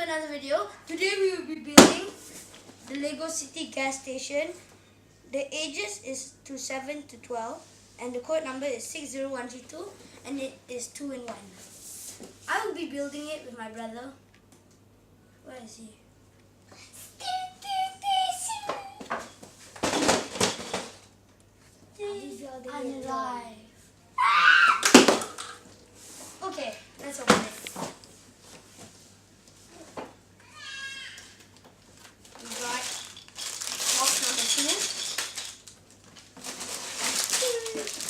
another video. Today we will be building the Lego City gas station. The ages is to 7 to 12 and the code number is 60132 and it is 2 in 1. I will be building it with my brother. Where is he? I'm alive. Okay, let's open it. We got box number 2.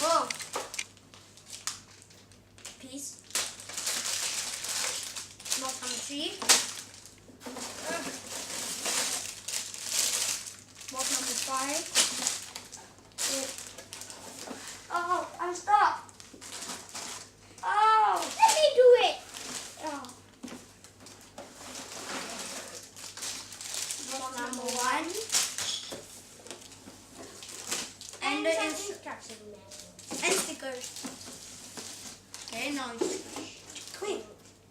Oh, piece. Box number 3. Box number 5. Oh, I'm stuck. Oh, Let me do it. oh. Box number 1. And there is instruction manual. and stickers. Okay, now quick.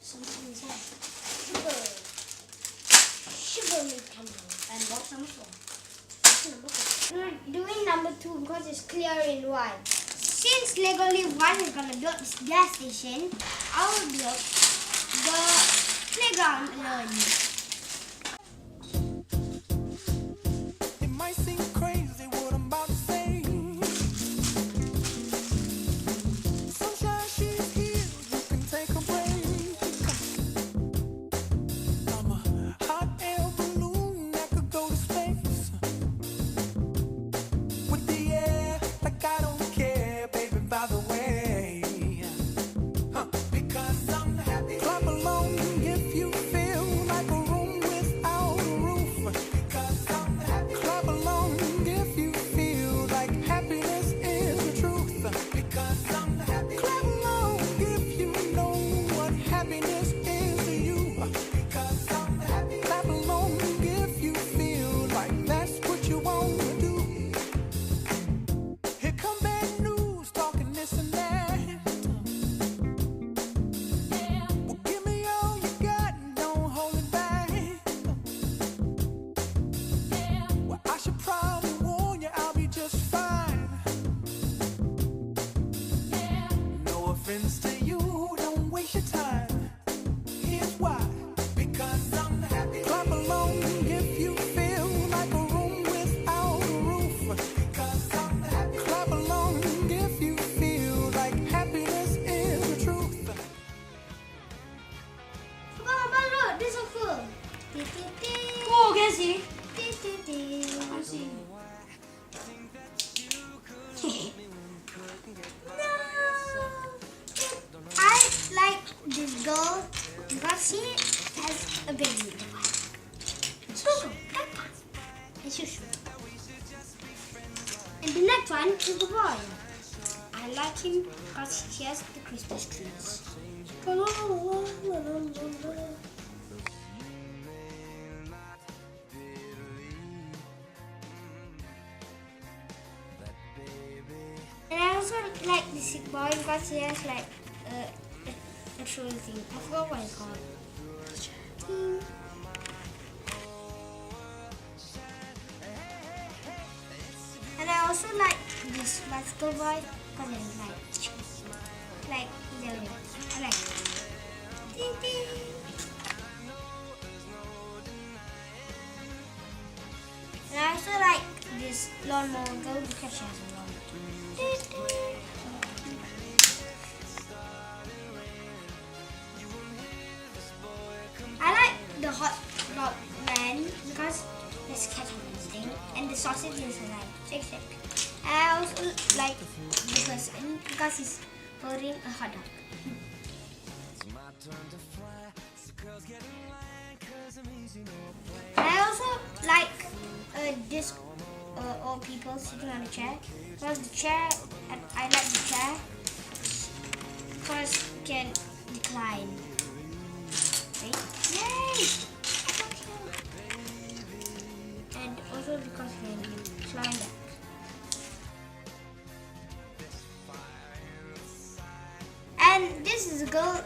Something inside. Sugar candle. And box number 4. We're doing number 2 because it's clear in 1. Since LEGOGI 1 is gonna build this gas station, I will build the playground alone. It might seem crazy what I'm about to say. Sunshine, she's here, you can take a break. I'm a hot air balloon that could go to space. With the air, like I don't care, baby, by the way. Because I'm happy. Clap along if you feel like a room without a roof. Because I'm happy. Clap along if you feel like happiness is the truth. Because I'm happy. Clap along if you know what happiness is to you. Because I'm happy. Clap along if you feel like that's what you want to do. Here come bad news, talking this and that. Well, give me all you got and don't hold it back. Well, I should probably warn you, I'll be just fine. No offense to you, don't waste your time. Here's why. Because I'm happy. Clap along if you feel like a room without a roof. Because I'm happy. Clap along if you feel like happiness is the truth. Look, this is so cool. Oh, can I see? I see. I like this girl because she has a baby. Shushu, Peppa, and Shushu. And the next one is the boy. I like him because he has the Christmas trees. And I also like the sick boy because he has like a troll thing. I forgot what it's called. And I also like this bicycle boy because it's like yellow. I like it. Ding, ding. And I also like this lawnmower girl because she has a lawnmower. Ding, ding. I like the hot dog man because there's ketchup on his thing and the sausage is like shake shake. And I also like the person because he's holding a hot dog. I also like this old people sitting on the chair because the chair, I like the chair because it can decline. Right? Yay! And also because it can slide back. And this is a girl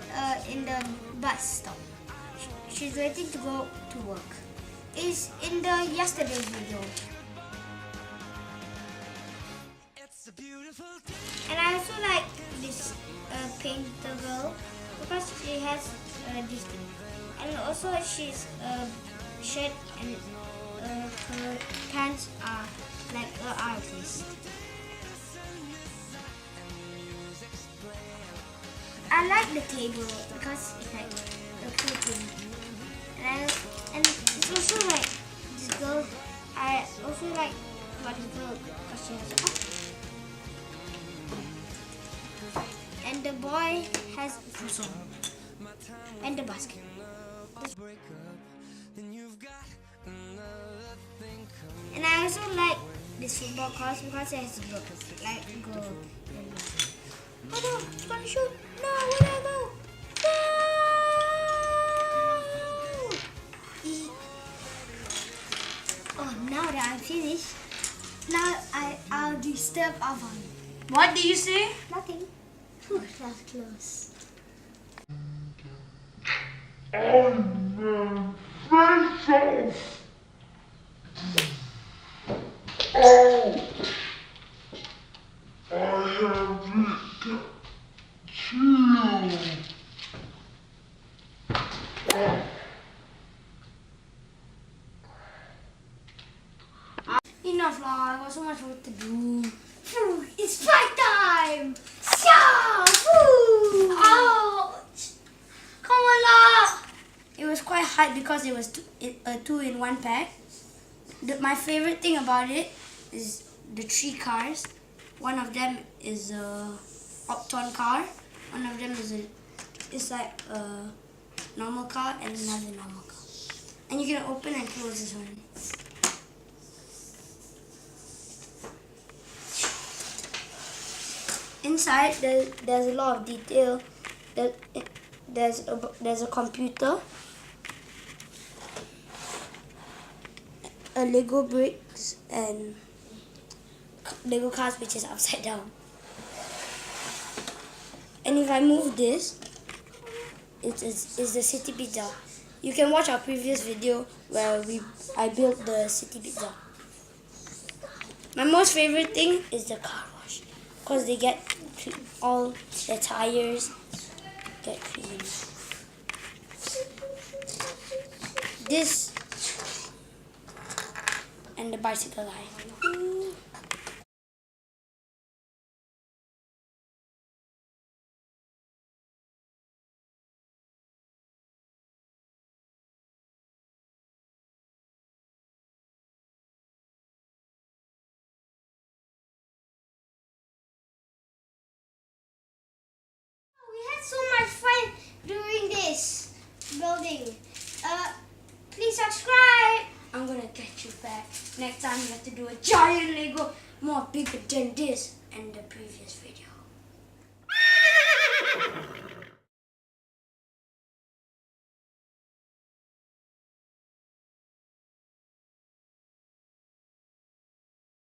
in the bus stop. She's waiting to go to work. It's in the yesterday's video. And I also like this painter girl because she has this thing. And also she's shirt and her pants are like an artist. I like the table because it's like a cool thing. And it's also like this girl. I also like about this girl because she has and the boy has futsal and the basket. And I also like this football course because it has a look like goal. Oh no, it's gonna shoot! No, where did I go? No! Oh, now that I'm finished, now I'll disturb Avan. What did you say? Nothing. Whew, that was close. Enough lah, I got so much work to do. Phew, it's fight time! Yeah! Ouch! Come on lah! It was quite hard because it was a 2-in-1 pack. My favorite thing about it is the 3 cars. One of them is a Opton car. One of them is like a normal car and another normal car. And you can open and close this one. Inside there's a lot of detail. There's a computer, a Lego bricks, and Lego cars which is upside down. And if I move this, it's the city pizza. You can watch our previous video where I built the city pizza. My most favorite thing is the car wash because they get all the tires get cleaned. This and the bicycle line. We had so much fun doing this building. Please subscribe. I'm gonna get you back. Next time you have to do a giant Lego more bigger than this and the previous video.